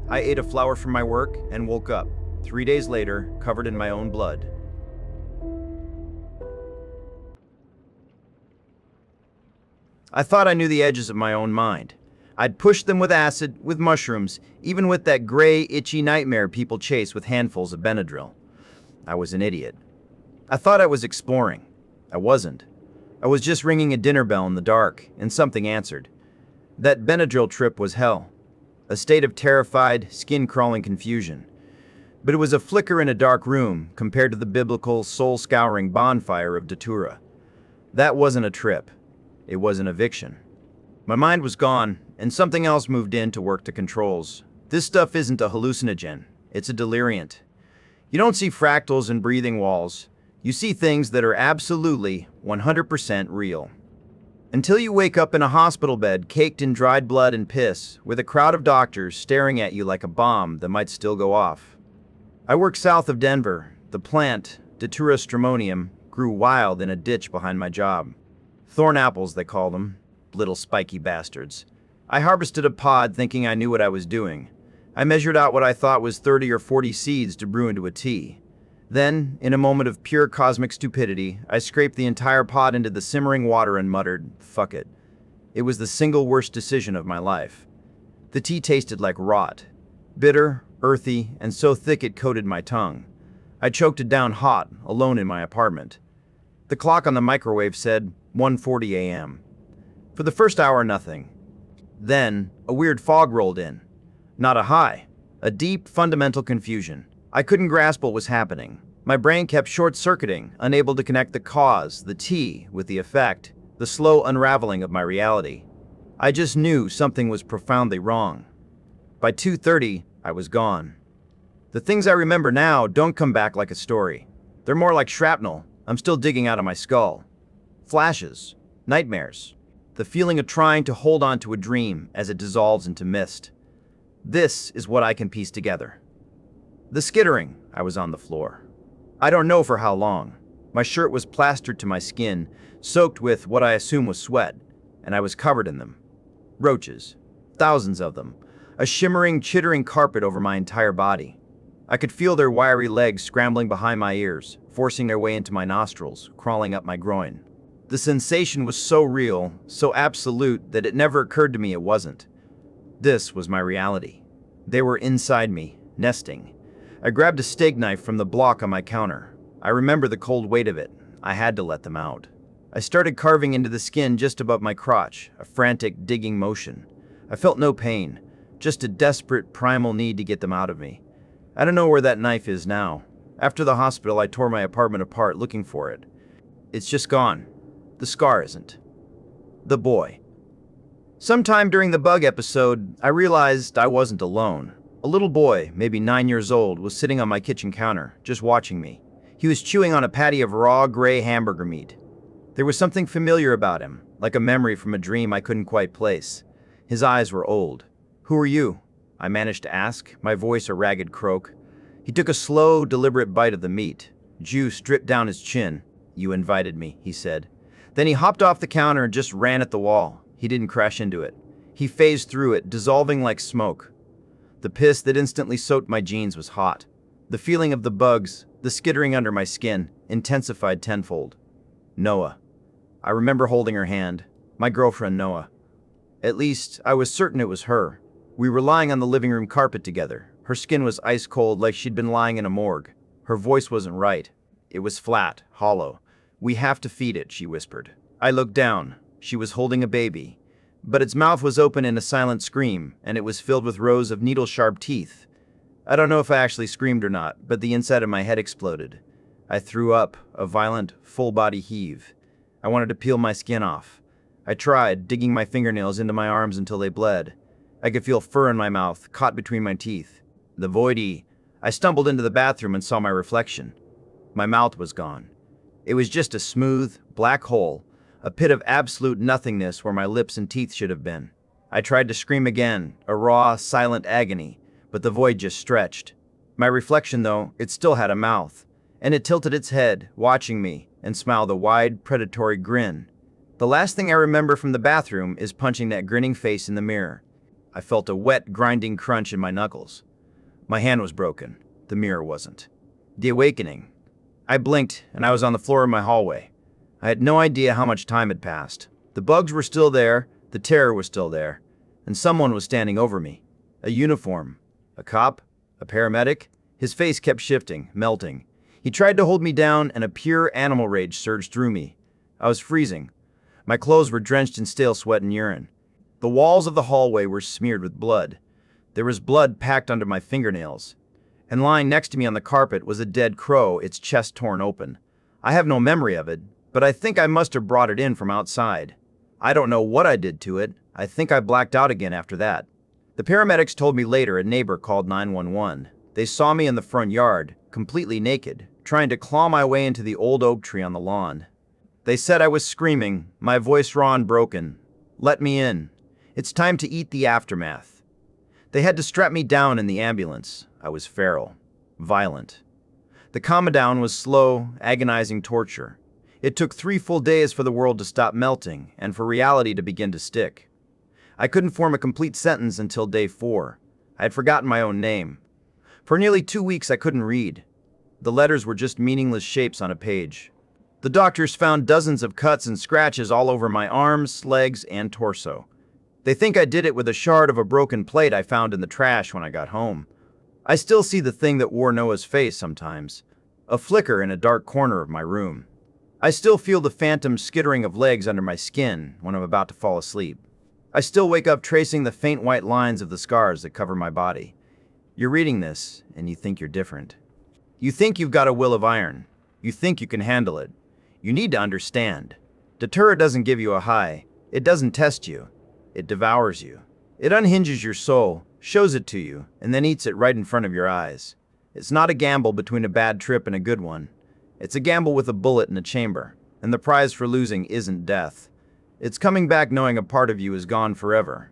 I ate a flower from my work and woke up, 3 days later, covered in my own blood. I thought I knew the edges of my own mind. I'd pushed them with acid, with mushrooms, even with that gray, itchy nightmare people chase with handfuls of Benadryl. I was an idiot. I thought I was exploring. I wasn't. I was just ringing a dinner bell in the dark, and something answered. That Benadryl trip was hell. A state of terrified, skin-crawling confusion. But it was a flicker in a dark room compared to the biblical, soul-scouring bonfire of Datura. That wasn't a trip. It was an eviction. My mind was gone, and something else moved in to work the controls. This stuff isn't a hallucinogen. It's a deliriant. You don't see fractals and breathing walls. You see things that are absolutely 100% real. Until you wake up in a hospital bed caked in dried blood and piss, with a crowd of doctors staring at you like a bomb that might still go off. I worked south of Denver. The plant, Datura stramonium, grew wild in a ditch behind my job. Thorn apples, they call them. Little spiky bastards. I harvested a pod thinking I knew what I was doing. I measured out what I thought was 30 or 40 seeds to brew into a tea. Then, in a moment of pure cosmic stupidity, I scraped the entire pod into the simmering water and muttered, "Fuck it." It was the single worst decision of my life. The tea tasted like rot. Bitter, earthy, and so thick it coated my tongue. I choked it down hot, alone in my apartment. The clock on the microwave said 1:40 a.m. For the first hour, nothing. Then, a weird fog rolled in. Not a high. A deep, fundamental confusion. I couldn't grasp what was happening. My brain kept short-circuiting, unable to connect the cause, the tea, with the effect, the slow unraveling of my reality. I just knew something was profoundly wrong. By 2:30, I was gone. The things I remember now don't come back like a story. They're more like shrapnel I'm still digging out of my skull. Flashes, nightmares, the feeling of trying to hold on to a dream as it dissolves into mist. This is what I can piece together. The skittering, I was on the floor. I don't know for how long. My shirt was plastered to my skin, soaked with what I assume was sweat, and I was covered in them. Roaches, thousands of them, a shimmering, chittering carpet over my entire body. I could feel their wiry legs scrambling behind my ears, forcing their way into my nostrils, crawling up my groin. The sensation was so real, so absolute, that it never occurred to me it wasn't. This was my reality. They were inside me, nesting. I grabbed a steak knife from the block on my counter. I remember the cold weight of it. I had to let them out. I started carving into the skin just above my crotch, a frantic, digging motion. I felt no pain, just a desperate, primal need to get them out of me. I don't know where that knife is now. After the hospital, I tore my apartment apart looking for it. It's just gone. The scar isn't. The boy. Sometime during the bug episode, I realized I wasn't alone. A little boy, maybe 9 years old, was sitting on my kitchen counter, just watching me. He was chewing on a patty of raw, gray hamburger meat. There was something familiar about him, like a memory from a dream I couldn't quite place. His eyes were old. "Who are you?" I managed to ask, my voice a ragged croak. He took a slow, deliberate bite of the meat. Juice dripped down his chin. "You invited me," he said. Then he hopped off the counter and just ran at the wall. He didn't crash into it. He phased through it, dissolving like smoke. The piss that instantly soaked my jeans was hot. The feeling of the bugs, the skittering under my skin, intensified tenfold. Noah. I remember holding her hand. My girlfriend, Noah. At least, I was certain it was her. We were lying on the living room carpet together. Her skin was ice cold, like she'd been lying in a morgue. Her voice wasn't right. It was flat, hollow. "We have to feed it," she whispered. I looked down. She was holding a baby. But its mouth was open in a silent scream, and it was filled with rows of needle-sharp teeth. I don't know if I actually screamed or not, but the inside of my head exploded. I threw up, a violent, full-body heave. I wanted to peel my skin off. I tried, digging my fingernails into my arms until they bled. I could feel fur in my mouth, caught between my teeth. The voidy. I stumbled into the bathroom and saw my reflection. My mouth was gone. It was just a smooth, black hole, a pit of absolute nothingness where my lips and teeth should have been. I tried to scream again, a raw, silent agony, but the void just stretched. My reflection, though, it still had a mouth, and it tilted its head, watching me, and smiled a wide, predatory grin. The last thing I remember from the bathroom is punching that grinning face in the mirror. I felt a wet, grinding crunch in my knuckles. My hand was broken. The mirror wasn't. The awakening. I blinked, and I was on the floor of my hallway. I had no idea how much time had passed. The bugs were still there, the terror was still there, and someone was standing over me. A uniform. A cop? A paramedic? His face kept shifting, melting. He tried to hold me down, and a pure animal rage surged through me. I was freezing. My clothes were drenched in stale sweat and urine. The walls of the hallway were smeared with blood. There was blood packed under my fingernails. And lying next to me on the carpet was a dead crow, its chest torn open. I have no memory of it, but I think I must have brought it in from outside. I don't know what I did to it. I think I blacked out again after that. The paramedics told me later a neighbor called 911. They saw me in the front yard, completely naked, trying to claw my way into the old oak tree on the lawn. They said I was screaming, my voice raw and broken. Let me in. It's time to eat the aftermath. They had to strap me down in the ambulance. I was feral, violent. The calm down was slow, agonizing torture. It took 3 full days for the world to stop melting and for reality to begin to stick. I couldn't form a complete sentence until day 4. I had forgotten my own name. For nearly 2 weeks I couldn't read. The letters were just meaningless shapes on a page. The doctors found dozens of cuts and scratches all over my arms, legs, and torso. They think I did it with a shard of a broken plate I found in the trash when I got home. I still see the thing that wore Noah's face sometimes, a flicker in a dark corner of my room. I still feel the phantom skittering of legs under my skin when I'm about to fall asleep. I still wake up tracing the faint white lines of the scars that cover my body. You're reading this, and you think you're different. You think you've got a will of iron. You think you can handle it. You need to understand. Datura doesn't give you a high. It doesn't test you. It devours you. It unhinges your soul, shows it to you, and then eats it right in front of your eyes. It's not a gamble between a bad trip and a good one. It's a gamble with a bullet in a chamber, and the prize for losing isn't death. It's coming back knowing a part of you is gone forever.